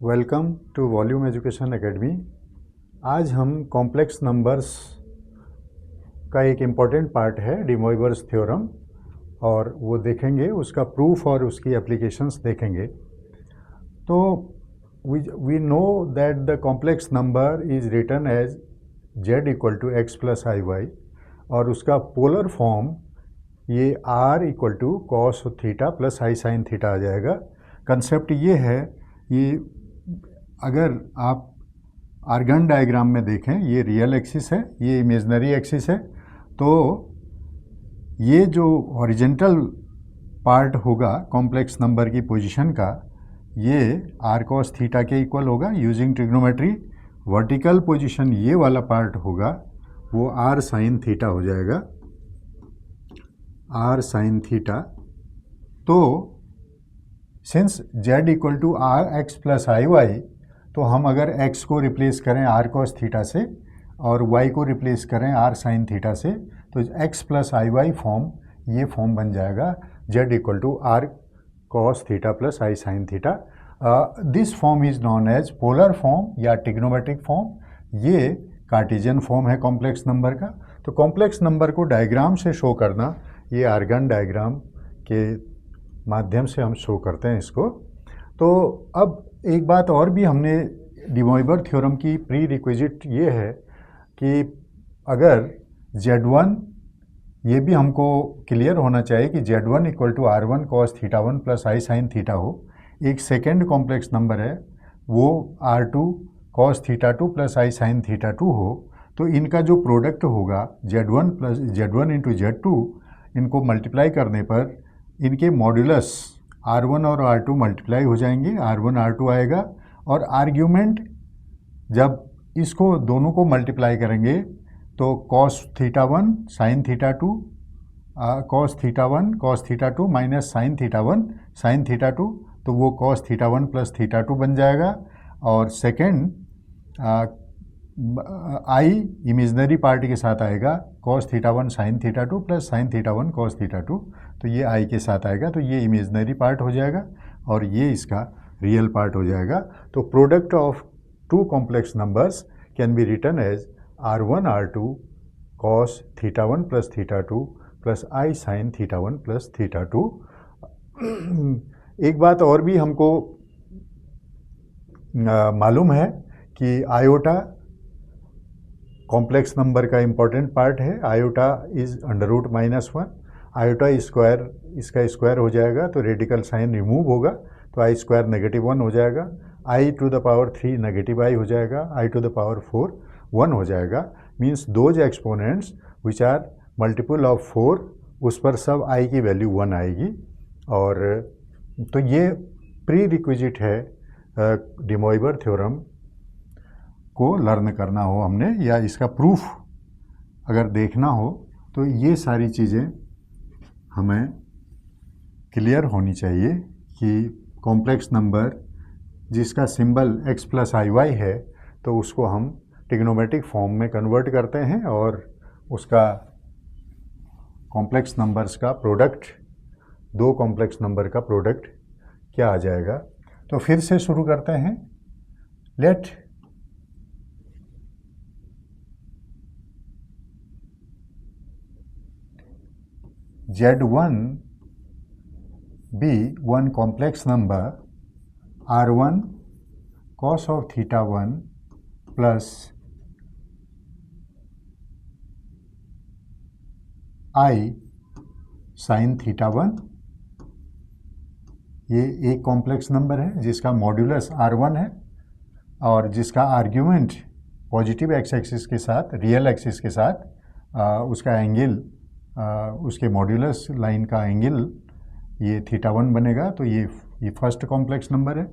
Welcome to volume education academy. आज हम complex numbers का एक इम्पॉर्टेंट पार्ट है डी मोइवर्स थ्योरम, और वो देखेंगे, उसका प्रूफ और उसकी एप्लीकेशंस देखेंगे। तो we know that the complex number is written as z equal to x plus i y, और उसका पोलर फॉर्म ये r equal to cos theta plus i sine theta आ जाएगा। कंसेप्ट ये है, ये अगर आप आर्गन डायग्राम में देखें, ये रियल एक्सिस है, ये इमेजनरी एक्सिस है, तो ये जो हॉरिजेंटल पार्ट होगा कॉम्प्लेक्स नंबर की पोजीशन का, ये r cos थीटा के इक्वल होगा यूजिंग ट्रिग्नोमेट्री। वर्टिकल पोजीशन ये वाला पार्ट होगा, वो r साइन थीटा हो जाएगा, r साइन थीटा। तो since z equal to R x plus i y, तो हम अगर x को रिप्लेस करें r cos थीटा से और y को रिप्लेस करें r साइन थीटा से, तो x plus i y form, ये फॉर्म बन जाएगा z equal to r cos theta plus i sine theta. This form is known as polar form या ट्रिग्नोमेट्रिक फॉर्म। ये कार्टेशियन फॉर्म है complex number का। तो कॉम्प्लेक्स नंबर को diagram से शो करना, ये आर्गन डायग्राम के माध्यम से हम शो करते हैं इसको। तो अब एक बात और भी, हमने डी मोइवर थ्योरम की प्री रिक्विजिट ये है कि अगर z1, ये भी हमको क्लियर होना चाहिए कि z1 equal to r1 cos theta 1 plus i sine theta हो। एक सेकेंड कॉम्प्लेक्स नंबर है, वो r2 cos theta 2 plus i sine theta 2 हो, तो इनका जो प्रोडक्ट होगा z1 plus z1 into z2, इनको मल्टीप्लाई करने पर इनके मॉड्यूलस r1 और r2 मल्टीप्लाई हो जाएंगे, r1 r2 आएगा, और आर्ग्यूमेंट जब इसको दोनों को मल्टीप्लाई करेंगे तो cos theta 1 sign theta 2, cos theta 1 cos theta 2 minus sign theta 1 sign theta 2, तो वो cos थीटा 1 प्लस थीटा 2 बन जाएगा। और सेकेंड आई इमेजनरी पार्ट के साथ आएगा, cos theta 1 sign theta 2 plus sign theta 1 cos theta 2, तो ये आई के साथ आएगा, तो ये इमेजनरी पार्ट हो जाएगा और ये इसका रियल पार्ट हो जाएगा। तो product of two complex numbers can be written as r1 r2 cos theta 1 plus theta 2 plus i sine theta 1 plus theta 2। एक बात और भी हमको मालूम है कि आयोटा कॉम्प्लेक्स नंबर का इम्पॉर्टेंट पार्ट है। Iota is under root -1, iota square, इसका स्क्वायर हो जाएगा तो रेडिकल साइन रिमूव होगा, तो आई स्क्वायर -1 हो जाएगा, आई टू द पावर 3 नेगेटिव आई हो जाएगा, आई टू द पावर 4 1 हो जाएगा। Means those exponents which are multiple of 4, उस पर सब आई की वैल्यू 1 आएगी। और तो ये प्री रिक्विजिट है डी मोइवर थ्योरम को लर्न करना हो हमने, या इसका प्रूफ अगर देखना हो, तो ये सारी चीज़ें हमें क्लियर होनी चाहिए कि कॉम्प्लेक्स नंबर जिसका symbol x plus i Y है, तो उसको हम ट्रिग्नोमेट्रिक फॉर्म में कन्वर्ट करते हैं और उसका कॉम्प्लेक्स नंबर्स का प्रोडक्ट, दो कॉम्प्लेक्स नंबर का प्रोडक्ट क्या आ जाएगा। तो फिर से शुरू करते हैं। Let z1 be one complex number r1 cos of theta 1 plus i sin theta 1। ये एक कॉम्प्लेक्स नंबर है जिसका मॉड्यूलस r1 है और जिसका आर्ग्यूमेंट पॉजिटिव एक्स एक्सिस के साथ, रियल एक्सिस के साथ, उसका एंगल, उसके मॉड्यूलस लाइन का एंगल ये थीटा 1 बनेगा। तो ये फर्स्ट कॉम्प्लेक्स नंबर है।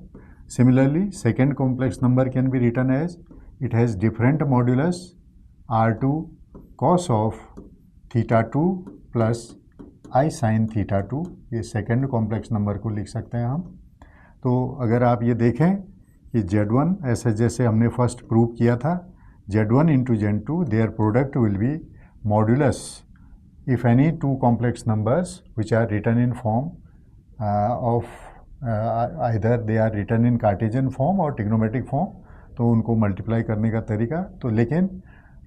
Similarly second complex number can be written as it has different modulus r2 cos of theta 2 plus i sine theta 2। ये सेकेंड कॉम्प्लेक्स नंबर को लिख सकते हैं हम। तो अगर आप ये देखें कि z1, ऐसे जैसे हमने फर्स्ट प्रूव किया था, z1 into z2, their product will be modulus if any two complex numbers which are written in form of either they are written in Cartesian form और ट्रिग्नोमेट्रिक फॉर्म, तो उनको multiply करने का तरीका, तो लेकिन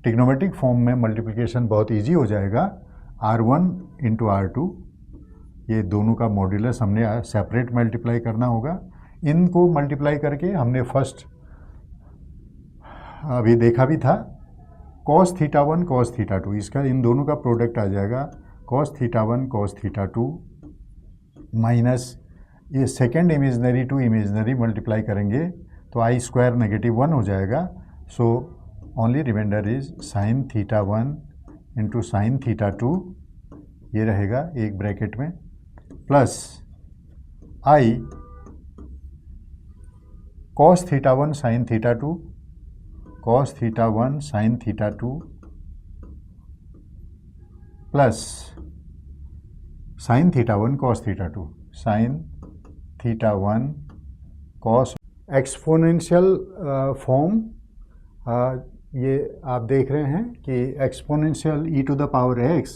ट्रिग्नोमेट्रिक फॉर्म में multiplication बहुत इजी हो जाएगा। R1 इंटू R2, ये दोनों का मॉड्यूलस हमने सेपरेट मल्टीप्लाई करना होगा। इनको मल्टीप्लाई करके हमने फर्स्ट अभी देखा भी था, cos θ1 cos θ2, इसका इन दोनों का प्रोडक्ट आ जाएगा cos θ1 cos θ2 माइनस ये second imaginary to imaginary multiply करेंगे तो आई स्क्वायर -1 हो जाएगा। So only remainder is sin θ1 into sin θ2, ये रहेगा एक ब्रैकेट में, plus i cos θ1 sin θ2 cos θ1 sin θ2 plus sin θ1 cos θ2 sin θ1 cos exponential form, ये आप देख रहे हैं कि exponential e to the power x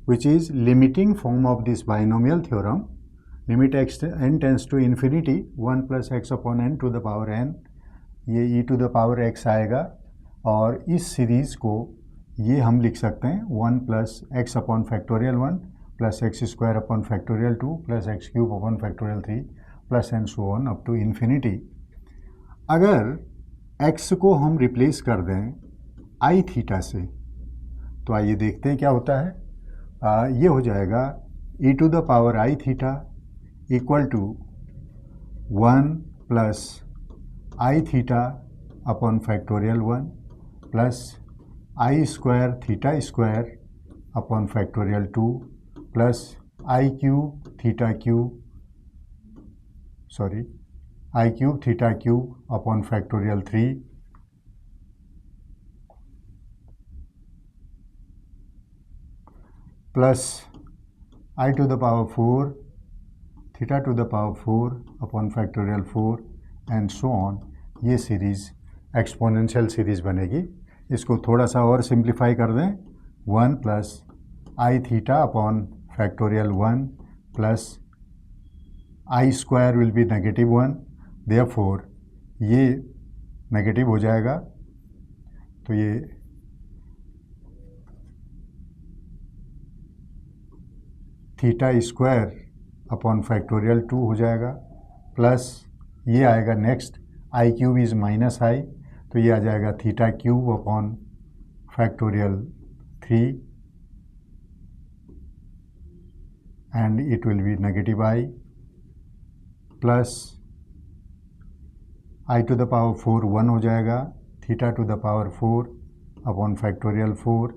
which is limiting form of this binomial theorem, limit x n tends to infinity 1 plus x upon n to the power n, ये e to the power x आएगा। और इस series को ये हम लिख सकते हैं 1 plus x upon factorial 1 plus x square upon factorial 2 plus x cube upon factorial 3 plus and so on up to infinity. अगर x को हम रिप्लेस कर दें आई थीटा से, तो आइए देखते हैं क्या होता है। ये हो जाएगा e to the power i theta equal to 1 plus i theta upon factorial 1 plus i square theta square upon factorial 2 plus i cube theta cube i cube theta cube upon factorial 3 plus i to the power 4 theta to the power 4 upon factorial 4 and so on. ये series exponential series बनेगी। इसको थोड़ा सा और simplify कर दें, 1 plus i theta upon factorial 1 plus i square will be -1, therefore ये negative हो जाएगा, तो ये थीटा स्क्वायर अपॉन फैक्टोरियल 2 हो जाएगा, प्लस ये आएगा next i cube is minus i, तो ये आ जाएगा theta cube upon factorial 3 and it will be -i plus i to the power 4 1 हो जाएगा, theta to the power 4 upon factorial 4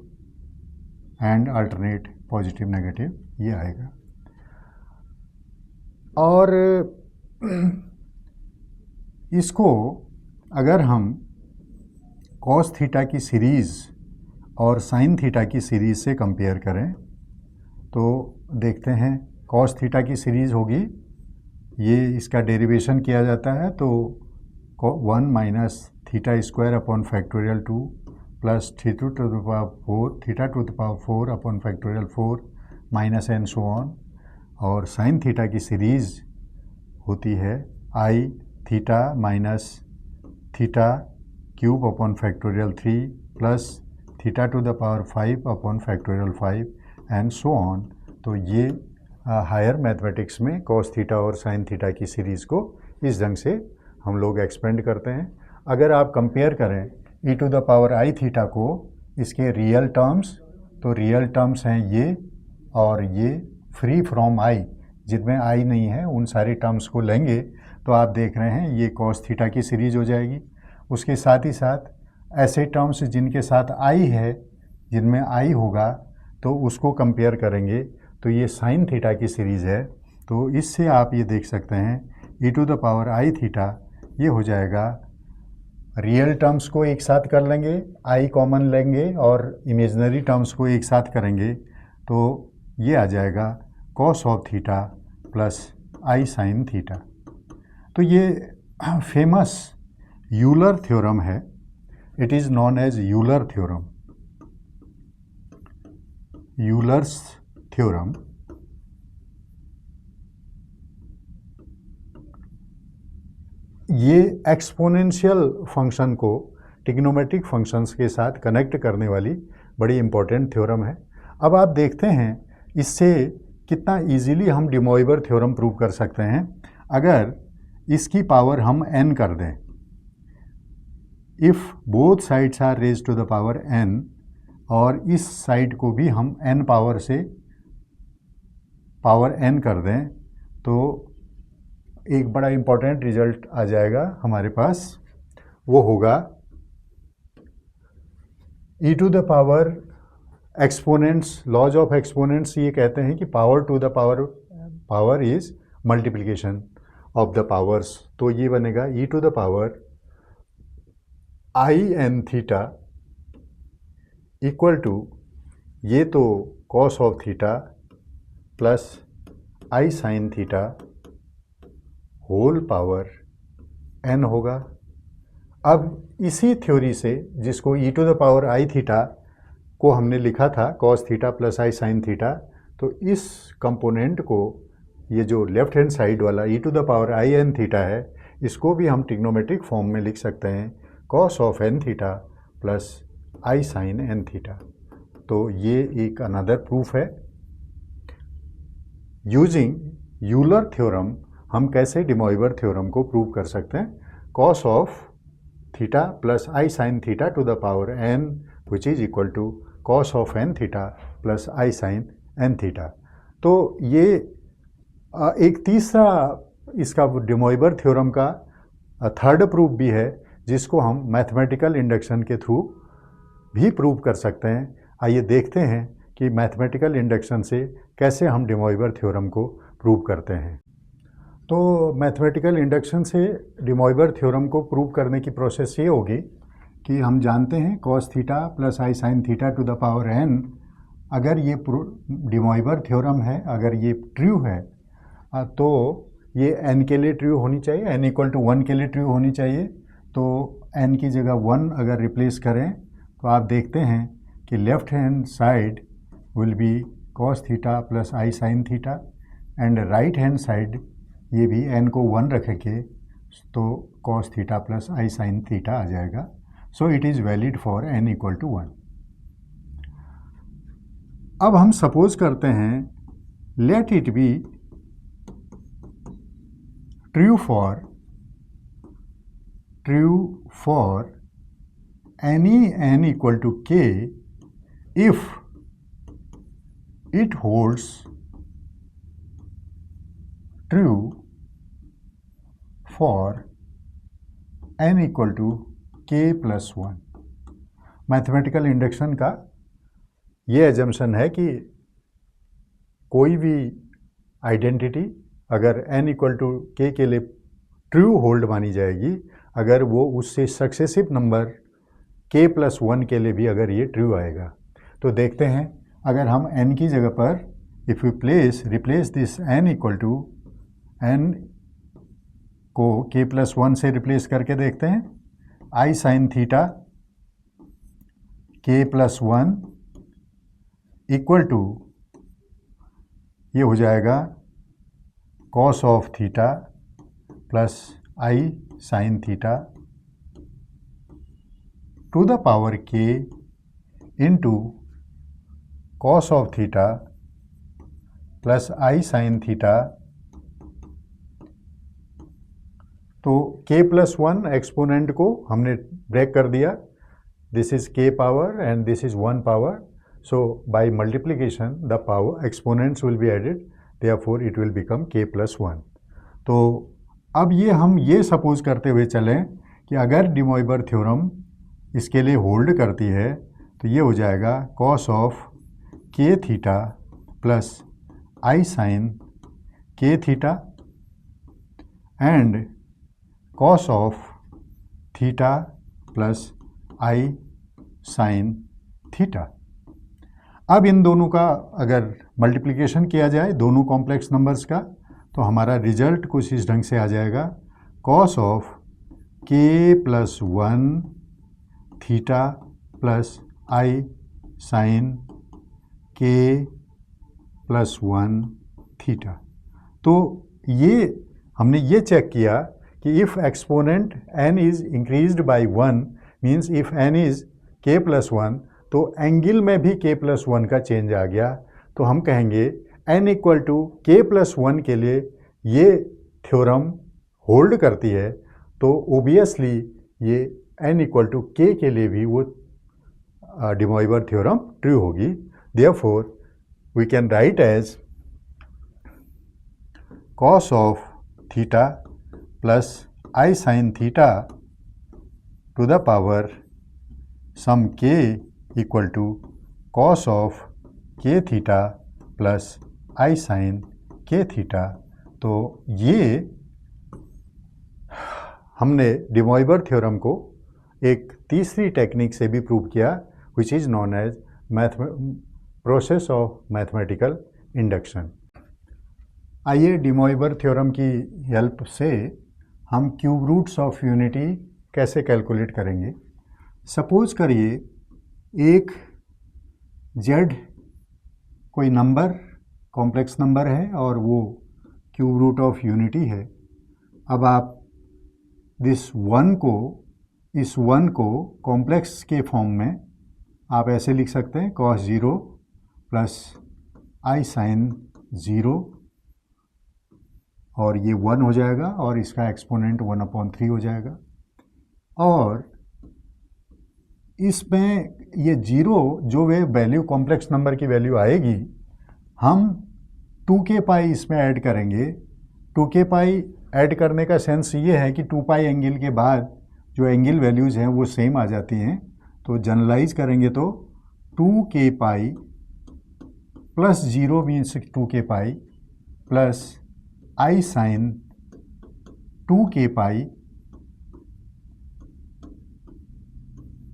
and alternate positive negative ये आएगा। और इसको अगर हम कॉस थीटा की सीरीज़ और साइन थीटा की सीरीज़ से कंपेयर करें तो देखते हैं, कॉस थीटा की सीरीज़ होगी, ये इसका डेरिवेशन किया जाता है, तो 1 minus theta square upon factorial 2 plus theta to the power 4 upon factorial 4 minus and so on. और साइन थीटा की सीरीज़ होती है i theta minus theta cube upon factorial 3 plus theta to the power 5 upon factorial 5 and so on. तो ये higher mathematics में cos theta और sine theta की series को इस ढंग से हम लोग एक्सपेंड करते हैं। अगर आप कंपेयर करें e to the power i theta को इसके रियल टर्म्स, तो रियल टर्म्स हैं ये और ये फ्री फ्रॉम आई, जिनमें आई नहीं है उन सारी टर्म्स को लेंगे तो आप देख रहे हैं ये कॉस थीटा की सीरीज़ हो जाएगी। उसके साथ ही साथ ऐसे टर्म्स जिनके साथ आई है, जिनमें आई होगा, तो उसको कंपेयर करेंगे तो ये साइन थीटा की सीरीज़ है। तो इससे आप ये देख सकते हैं e to the power i theta ये हो जाएगा, रियल टर्म्स को एक साथ कर लेंगे, आई कॉमन लेंगे और इमेजनरी टर्म्स को एक साथ करेंगे तो ये आ जाएगा cos of theta plus i sine theta. तो ये फेमस यूलर थ्योरम है, it is known as Euler theorem, Euler's theorem. ये एक्सपोनेंशियल फंक्शन को ट्रिग्नोमेट्रिक फंक्शंस के साथ कनेक्ट करने वाली बड़ी इम्पोर्टेंट थ्योरम है। अब आप देखते हैं इससे कितना इजीली हम डी मोइबर थ्योरम प्रूव कर सकते हैं। अगर इसकी पावर हम n कर दें, if both sides are raise to the power n, और इस साइड को भी हम n पावर से पावर n कर दें, तो एक बड़ा इम्पोर्टेंट रिजल्ट आ जाएगा हमारे पास। वो होगा e to the power exponents, laws of exponents ये कहते हैं कि power to the power is multiplication of the powers. तो ये बनेगा e to the power i n theta equal to, ये तो cos of theta plus i sine theta whole power n होगा। अब इसी थ्योरी से, जिसको e to the power i theta को हमने लिखा था cos theta plus i sine theta, तो इस कंपोनेंट को, ये जो लेफ्ट हैंड साइड वाला e to the power i n theta है, इसको भी हम ट्रिग्नोमेट्रिक फॉर्म में लिख सकते हैं cos of n theta plus i sine n theta. तो ये एक अनदर प्रूफ है। यूजिंग यूलर थ्योरम हम कैसे डी मोइबर थ्योरम को प्रूव कर सकते हैं। Cos of theta plus i sine theta to the power n which is equal to cos of n theta plus i sine n theta. तो ये एक तीसरा इसका डी मोइबर थ्योरम का थर्ड प्रूफ भी है, जिसको हम मैथमेटिकल इंडक्शन के थ्रू भी प्रूव कर सकते हैं। आइए देखते हैं कि मैथमेटिकल इंडक्शन से कैसे हम डी मोइबर थ्योरम को प्रूव करते हैं। तो मैथमेटिकल इंडक्शन से डी मोइबर थ्योरम को प्रूव करने की प्रोसेस ये होगी कि हम जानते हैं cos theta plus i sine theta to the power n, अगर ये डी मोइबर थ्योरम है, अगर ये ट्रू है, तो ये n के लिए ट्रू होनी चाहिए, n इक्वल टू 1 के लिए ट्रू होनी चाहिए। तो n की जगह 1 अगर रिप्लेस करें तो आप देखते हैं कि left hand side will be cos theta plus i sine theta, and right hand side ये भी n को 1 रखेंगे तो cos theta plus i sine theta आ जाएगा। So it is valid for n equal to 1। अब हम सपोज करते हैं let it be true for any n equal to k if it holds true for n equal to k plus 1। Mathematical induction का ये assumption है कि कोई भी आइडेंटिटी अगर n इक्वल टू k के लिए ट्रू होल्ड मानी जाएगी, अगर वो उससे सक्सेसिव नंबर k प्लस 1 के लिए भी अगर ये ट्रू आएगा। तो देखते हैं, अगर हम n की जगह पर if you replace this n equal to, n को k प्लस 1 से रिप्लेस करके देखते हैं, i sine theta k plus 1 equal to, ये हो जाएगा cos of theta plus i sine theta to the power k into cos of theta plus i sine theta. तो k plus 1 exponent को हमने ब्रेक कर दिया, this is k power and this is 1 power, so by multiplication the power exponents will be added, therefore it will become k plus 1। तो अब ये हम ये सपोज करते हुए चलें कि अगर डी मोइबर थ्योरम इसके लिए होल्ड करती है, तो ये हो जाएगा cos of k theta plus i sine k theta and cos of theta plus i sine theta. अब इन दोनों का अगर मल्टीप्लिकेशन किया जाए दोनों कॉम्प्लेक्स नंबर्स का, तो हमारा रिजल्ट कुछ इस ढंग से आ जाएगा, cos of k plus 1 theta plus i sine k plus 1 theta. तो ये हमने ये चेक किया कि if exponent n is increased by 1 means if n is k+1 तो एंगल में भी k+1 का चेंज आ गया। तो हम कहेंगे n इक्वल टू k+1 के लिए ये थ्योरम होल्ड करती है, तो ओबियसली ये n इक्वल टू k के लिए भी वो de Moivre थ्योरम ट्रू होगी। Therefore we can write as cos of theta plus I sin theta to the power sum k equal to cos of k theta plus I sin k theta. तो ये हमने de Moivre theorem को एक तीसरी technique से भी prove किया, which is known as process of mathematical induction. आइए de Moivre थ्योरम की हेल्प से हम क्यूब रूट्स ऑफ यूनिटी कैसे कैलकुलेट करेंगे। सपोज करिए एक z कोई नंबर कॉम्प्लेक्स नंबर है और वो क्यूब रूट ऑफ यूनिटी है। अब आप इस वन को कॉम्प्लेक्स के फॉर्म में आप ऐसे लिख सकते हैं cos 0 प्लस I sin 0, और ये 1 हो जाएगा और इसका एक्सपोनेंट 1/3 हो जाएगा। और इसमें ये 0 जो वे वैल्यू कॉम्प्लेक्स नंबर की वैल्यू आएगी, हम 2k पाई इसमें ऐड करेंगे। 2k पाई ऐड करने का सेंस ये है कि 2 पाई एंगल के बाद जो एंगल वैल्यूज़ हैं वो सेम आ जाती हैं। तो जनरलाइज करेंगे तो 2k pi plus 0 means 2k pi plus I sin 2k pi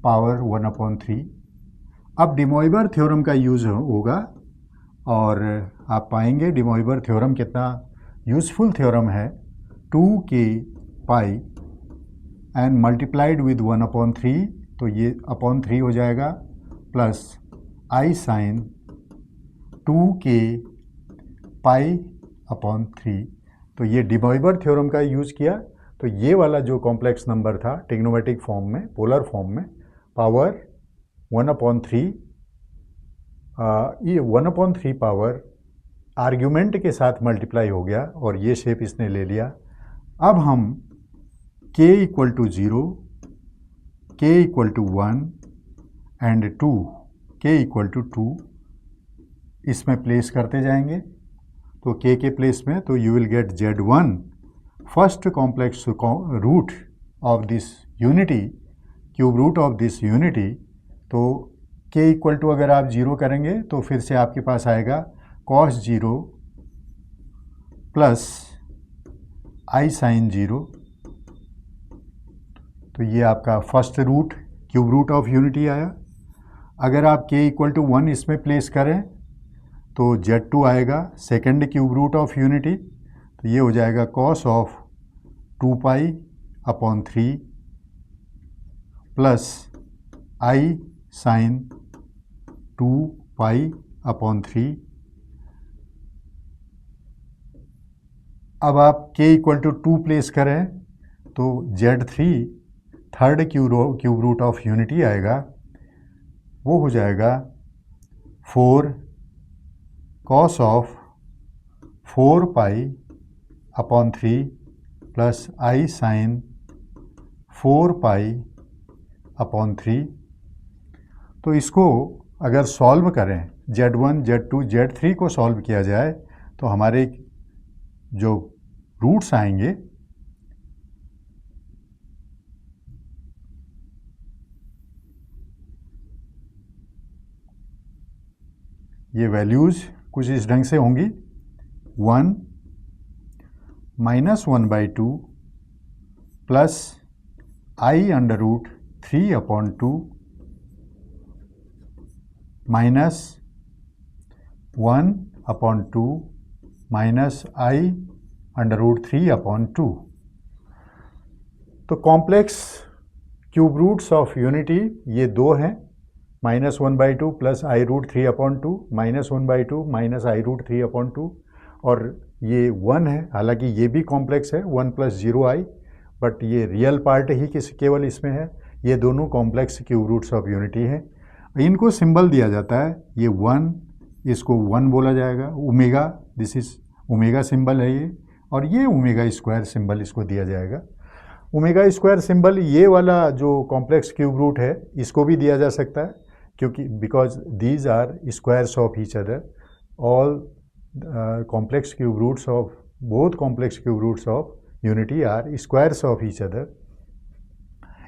power 1/3। अब de Moivre थ्योरम का यूज़ होगा और आप पाएंगे de Moivre थ्योरम कितना यूज़फुल थ्योरम है। 2k pi and multiplied with 1/3, तो ये अपॉन 3 हो जाएगा, plus I sin 2k pi upon 3। तो ये de Moivre थ्योरम का यूज़ किया। तो ये वाला जो कॉम्प्लेक्स नंबर था ट्रिग्नोमेट्रिक फॉर्म में, पोलर फॉर्म में, पावर 1/3, ये 1/3 पावर आर्ग्यूमेंट के साथ मल्टीप्लाई हो गया और ये शेप इसने ले लिया। अब हम k equal to 0, k equal to 1 and 2, k equal to 2 इसमें प्लेस करते जाएंगे। तो k के प्लेस में तो you will get z1 first complex root of this unity, cube root of this unity. तो k इक्वल टू अगर आप 0 करेंगे तो फिर से आपके पास आएगा cos 0 प्लस I sin 0। तो ये आपका first root cube root of unity आया। अगर आप k इक्वल टू 1 इसमें प्लेस करें तो z2 आएगा second cube root of unity. तो ये हो जाएगा cos of 2 pi upon 3 plus I sin 2 pi upon 3। अब आप k इक्वल टू 2 प्लेस करें तो z3 third cube root of unity आएगा, वो हो जाएगा 4 cos of 4 pi upon 3 plus I sin 4 pi upon 3। तो इसको अगर सॉल्व करें, z1, z2, z3 को सॉल्व किया जाए तो हमारे जो रूट्स आएंगे ये वैल्यूज़ कुछ इस ढंग से होंगी। 1 -1/2 plus I under root 3/2 minus 1/2 minus I under root 3/2। तो complex cube roots of unity ये दो हैं, -1/2 plus I root 3/2, -1/2 minus I root 3/2, और ये 1 है, हालांकि ये भी कॉम्प्लेक्स है 1 + 0I। बट ये रियल पार्ट ही केवल इसमें है। ये दोनों complex cube roots of unity है। इनको सिंबल दिया जाता है, ये 1, इसको 1 बोला जाएगा, omega, this is omega symbol है ये, और ये ओमेगा स्क्वायर सिंबल इसको दिया जाएगा। ओमेगा स्क्वायर सिंबल ये वाला जो कॉम्प्लेक्स क्यूब रूट है इसको भी दिया जा सकता है, क्योंकि because these are squares of each other, all complex cube roots of both complex cube roots of unity are squares of each other.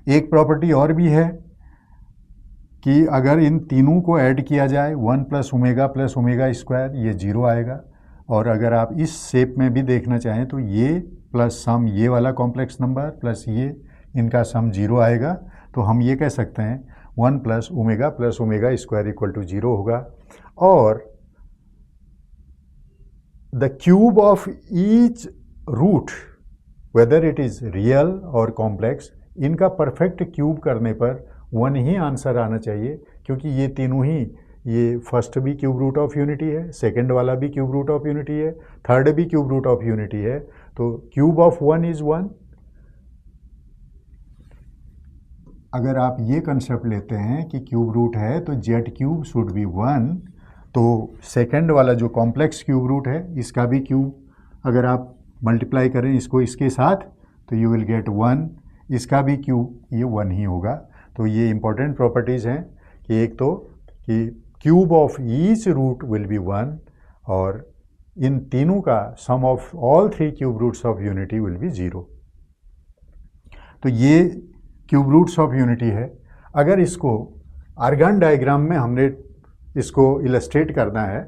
एक प्रॉपर्टी और भी है कि अगर इन तीनों को ऐड किया जाए 1 प्लस ओमेगा स्क्वायर, ये 0 आएगा। और अगर आप इस शेप में भी देखना चाहें तो ये प्लस सम ये वाला कॉम्प्लेक्स नंबर प्लस ये, इनका सम 0 आएगा। तो हम ये कह सकते हैं 1 plus omega square equal to 0 होगा। और the cube of each root whether it is real और complex, इनका परफेक्ट क्यूब करने पर 1 ही आंसर आना चाहिए, क्योंकि ये तीनों ही, ये फर्स्ट भी क्यूब रूट ऑफ यूनिटी है, सेकंड वाला भी क्यूब रूट ऑफ यूनिटी है, थर्ड भी क्यूब रूट ऑफ यूनिटी है। तो क्यूब ऑफ 1 इज 1। अगर आप ये कंसेप्ट लेते हैं कि क्यूब रूट है तो जेड क्यूब शुड बी 1, तो सेकंड वाला जो कॉम्प्लेक्स क्यूब रूट है इसका भी क्यूब अगर आप मल्टीप्लाई करें इसको इसके साथ तो यू विल गेट 1, इसका भी क्यूब ये 1 ही होगा। तो ये इंपॉर्टेंट प्रॉपर्टीज़ हैं कि एक तो कि cube of each root will be 1, और इन तीनों का sum of all 3 cube roots of unity will be 0। तो ये क्यूब रूट्स ऑफ यूनिटी है। अगर इसको आर्गन डायग्राम में हमने इसको इलस्ट्रेट करना है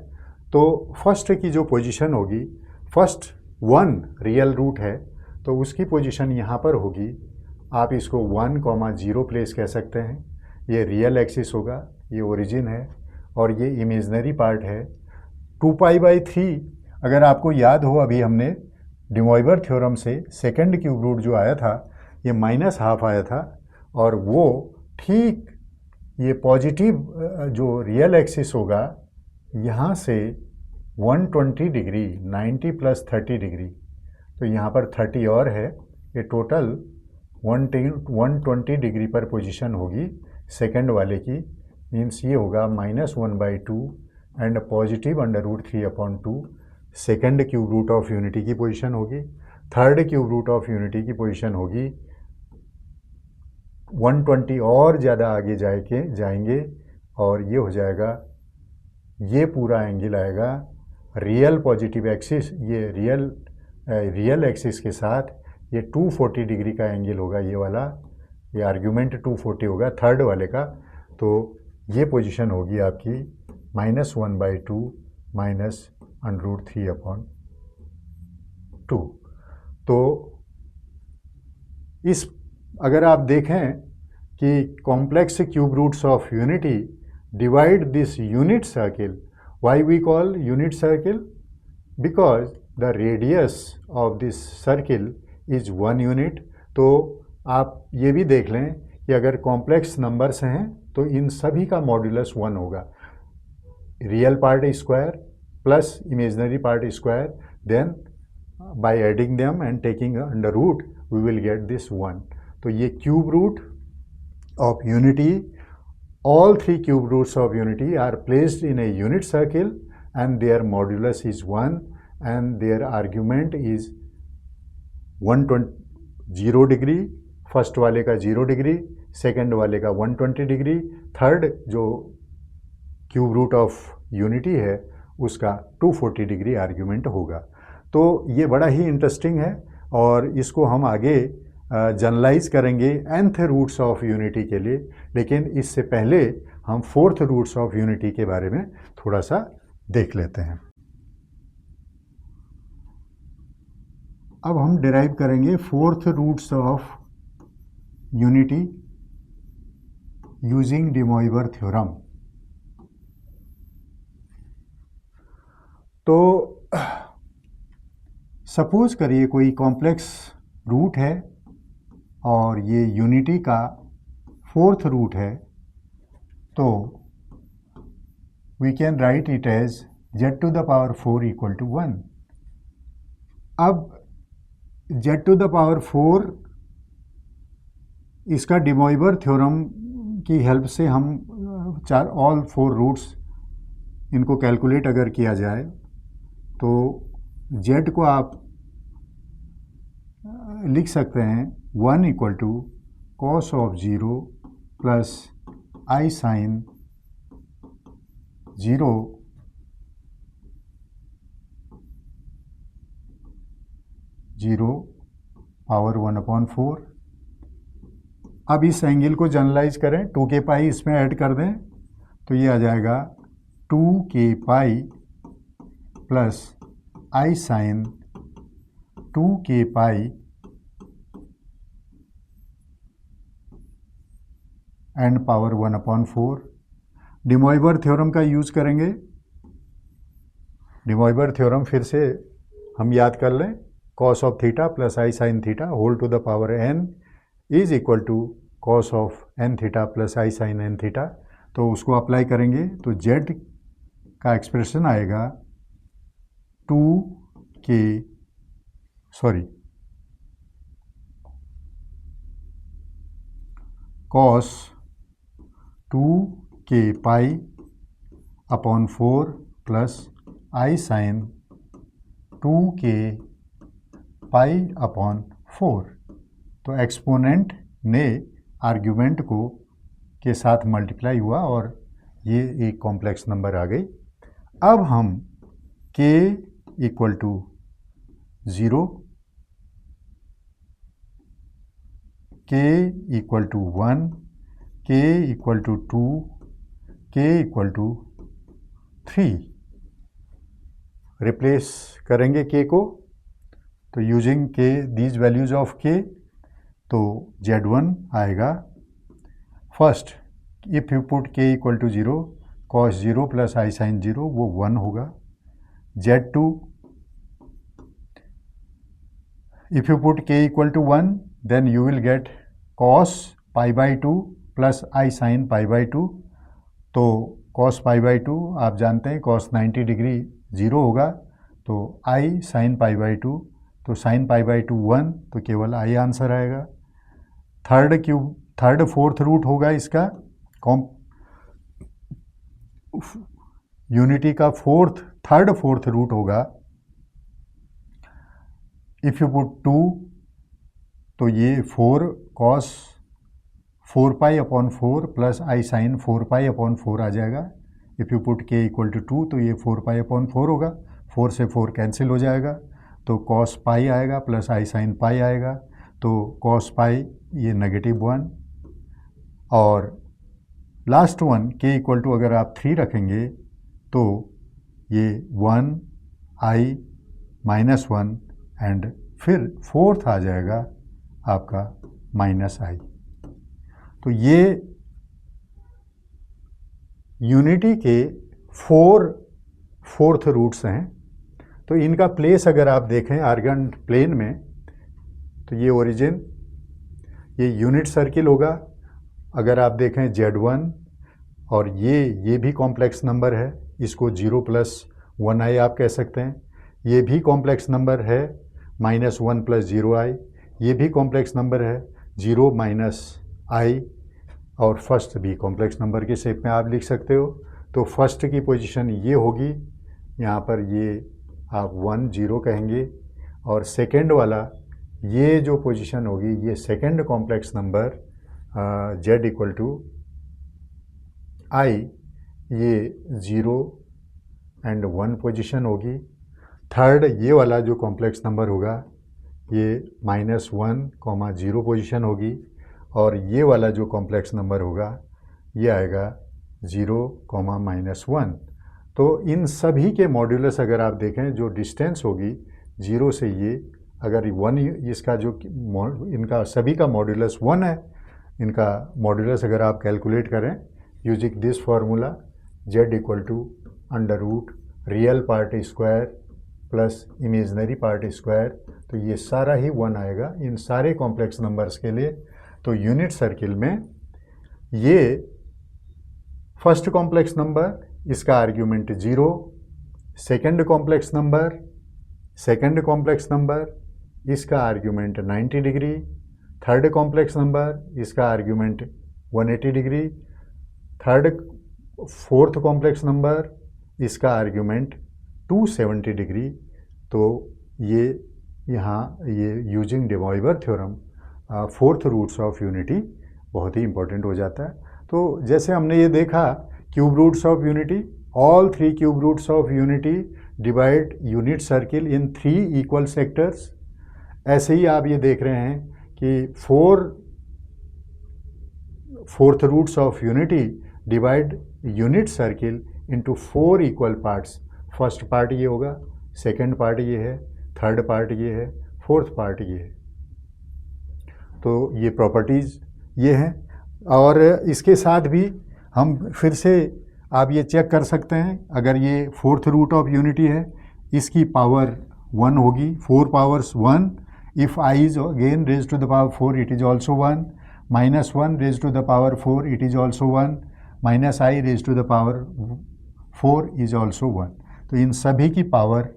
तो फर्स्ट की जो पोजीशन होगी, फर्स्ट 1 रियल रूट है तो उसकी पोजीशन यहाँ पर होगी। आप इसको 1,0 प्लेस कह सकते हैं। ये रियल एक्सिस होगा, ये ओरिजिन है, और ये इमेजनरी पार्ट है। 2π/3 अगर आपको याद हो, अभी हमने डे मॉइवर थ्योरम से सेकंड क्यूब रूट जो आया था ये -½ आया था, और वो ठीक ये पॉजिटिव जो रियल एक्सिस होगा यहाँ से 120 डिग्री, 90 + 30 डिग्री, तो यहाँ पर 30 और है, ये टोटल 120 डिग्री पर पोजीशन होगी सेकंड वाले की। मीन्स ये होगा -1/2 and positive √3/2 second cube root of unity की पोजीशन होगी। Third cube root of unity की पोजीशन होगी 120 और ज़्यादा आगे जाएंगे, और ये हो जाएगा, ये पूरा एंगल आएगा रियल पॉजिटिव एक्सिस, ये रियल एक्सिस के साथ ये 240 डिग्री का एंगल होगा, ये वाला, ये आर्ग्यूमेंट 240 होगा थर्ड वाले का। तो ये पोजीशन होगी आपकी -1/2 -√3/2। तो इस अगर आप देखें कि complex cube roots of unity divide this unit circle, why we call unit circle, because the radius of this circle is 1 unit. तो आप ये भी देख लें कि अगर कॉम्प्लेक्स नंबर्स हैं तो इन सभी का मॉड्यूलस 1 होगा। Real part square plus imaginary part square, then by adding them and taking under root we will get this 1. तो ये cube root of unity, all 3 cube roots of unity are placed in a unit circle and their modulus is 1 and their argument is 120 degree, first वाले का 0 degree, second वाले का 120 degree, third जो cube root of unity है उसका 240 degree argument होगा। तो ये बड़ा ही इंटरेस्टिंग है, और इसको हम आगे जनरलाइज करेंगे nth रूट्स ऑफ यूनिटी के लिए। लेकिन इससे पहले हम 4th रूट्स ऑफ यूनिटी के बारे में थोड़ा सा देख लेते हैं। अब हम डिराइव करेंगे 4th roots of unity using de Moivre theorem. तो सपोज करिए कोई कॉम्प्लेक्स रूट है और ये यूनिटी का 4th रूट है, तो we can write it as z⁴ = 1। अब z⁴ इसका डिमोइवर थ्योरम की हेल्प से हम ऑल 4 रूट्स इनको कैलकुलेट अगर किया जाए तो z को आप लिख सकते हैं 1 equal to cos of 0 plus i sine 0 power 1/4। अब इस एंगल को जनरलाइज करें, 2k पाई इसमें ऐड कर दें तो ये आ जाएगा 2k pi plus i sine 2k pi and power 1/4। De Moivre theorem का यूज करेंगे। डिमोइवर थ्योरम फिर से हम याद कर लें, cos of theta plus i sine theta whole to the power n is equal to cos of n theta plus i sine n theta. तो उसको अप्लाई करेंगे तो z का एक्सप्रेशन आएगा cos 2k pi upon 4 plus i sine 2k pi upon 4। तो exponent ने argument को के साथ मल्टीप्लाई हुआ और ये एक कॉम्प्लेक्स नंबर आ गई। अब हम k equal to 0, k equal to 1, k equal to 2, k equal to 3 replace करेंगे k को। तो using k these values of k, तो z1 आएगा first if you put k equal to 0 cos 0 plus i sine 0 वो 1 होगा। z2 if you put k equal to 1 then you will get cos pi by 2 plus i sine pi by 2। तो cos pi by 2 आप जानते हैं cos 90 degree 0 होगा, तो आई sine pi by 2, तो sine pi by 2 1, तो केवल आई आंसर आएगा। थर्ड फोर्थ रूट होगा इसका, यूनिटी का थर्ड फोर्थ रूट होगा। इफ़ यू पुट 2 तो ये 4 cos 4 pi upon 4 plus i sine 4 pi upon 4 आ जाएगा। If you put k equal to 2 तो ये 4 पाई अपॉन 4 होगा, 4 से 4 कैंसिल हो जाएगा, तो cos पाई आएगा प्लस आई साइन पाई आएगा, तो cos पाई ये -1। और last one k equal to अगर आप 3 रखेंगे तो ये 1 i -1 एंड फिर फोर्थ आ जाएगा आपका -i। तो ये यूनिटी के 4 फोर्थ रूट्स हैं। तो इनका प्लेस अगर आप देखें आर्गन प्लेन में, तो ये ओरिजिन, ये यूनिट सर्किल होगा। अगर आप देखें Z1 और ये भी कॉम्प्लेक्स नंबर है, इसको 0 + 1i आप कह सकते हैं। ये भी कॉम्प्लेक्स नंबर है -1 + 0i, ये भी कॉम्प्लेक्स नंबर है 0 - i, और फर्स्ट भी कॉम्प्लेक्स नंबर के शेप में आप लिख सकते हो। तो फर्स्ट की पोजीशन ये होगी, यहाँ पर ये आप 1 0 कहेंगे, और सेकेंड वाला ये जो पोजीशन होगी ये second complex number z equal to i, ये 0 एंड 1 पोजीशन होगी। थर्ड ये वाला जो कॉम्प्लेक्स नंबर होगा ये -1, 0 पोजीशन होगी, और ये वाला जो कॉम्प्लेक्स नंबर होगा ये आएगा 0, -1। तो इन सभी के मॉड्यूलस अगर आप देखें, जो डिस्टेंस होगी 0 से ये, अगर 1 इसका जो इनका सभी का मॉड्यूलस 1 है, इनका मॉड्यूलस अगर आप कैलकुलेट करें using this formula z equal to √ real part square plus imaginary part square, तो ये सारा ही 1 आएगा इन सारे कॉम्प्लेक्स नंबर्स के लिए। तो यूनिट सर्किल में ये फर्स्ट कॉम्प्लेक्स नंबर, इसका आर्ग्यूमेंट 0, सेकंड कॉम्प्लेक्स नंबर, इसका argument 90 degree, third complex number, इसका argument 180 degree, fourth complex number, इसका आर्ग्यूमेंट 270 डिग्री। तो ये यहाँ ये using de Moivre theorem fourth roots of unity बहुत ही इंपॉर्टेंट हो जाता है। तो जैसे हमने ये देखा cube roots of unity, all 3 cube roots of unity divide unit circle in 3 equal sectors. ऐसे ही आप ये देख रहे हैं कि fourth roots of unity divide unit circle into 4 equal parts. First part ये होगा, सेकंड पार्ट ये है, थर्ड पार्ट ये है, फोर्थ पार्ट ये है। तो ये प्रॉपर्टीज़ ये हैं। और इसके साथ भी हम फिर से आप ये चेक कर सकते हैं, अगर ये फोर्थ रूट ऑफ यूनिटी है, इसकी पावर 1 होगी, 4 powers 1। If i is again raise to the power 4 it is also 1, -1 raise to the power 4 it is also 1, -i raise to the power 4 is also 1। तो इन सभी की power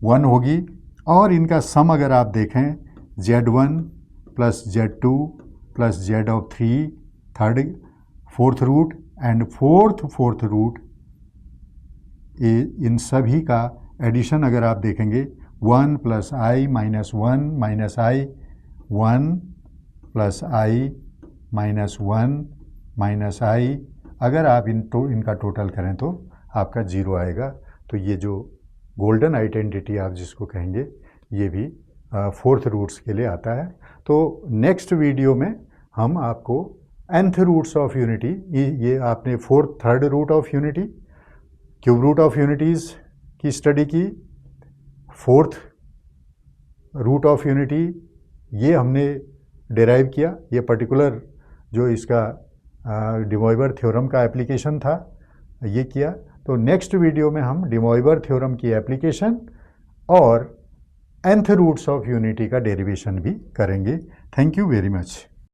1 होगी। और इनका सम अगर आप देखें, Z1 plus Z2 plus Z of 3 third fourth root and fourth root, इन सभी का एडिशन अगर आप देखेंगे 1 plus i minus 1 minus i, 1 plus i minus 1 minus i, अगर आप इनका टोटल करें तो आपका 0 आएगा। तो ये जो गोल्डन आइडेंटिटी आप जिसको कहेंगे, ये भी फोर्थ रूट्स के लिए आता है। तो नेक्स्ट वीडियो में हम आपको nth रूट्स ऑफ यूनिटी, ये आपने third root of unity, cube root of unities की स्टडी की, फोर्थ रूट ऑफ यूनिटी ये हमने डिराइव किया, ये पर्टिकुलर जो इसका डे मॉइवर थ्योरम का एप्लीकेशन था ये किया। तो नेक्स्ट वीडियो में हम डे मॉइवर थ्योरम की एप्लीकेशन और nth रूट्स ऑफ यूनिटी का डेरिवेशन भी करेंगे। Thank you very much.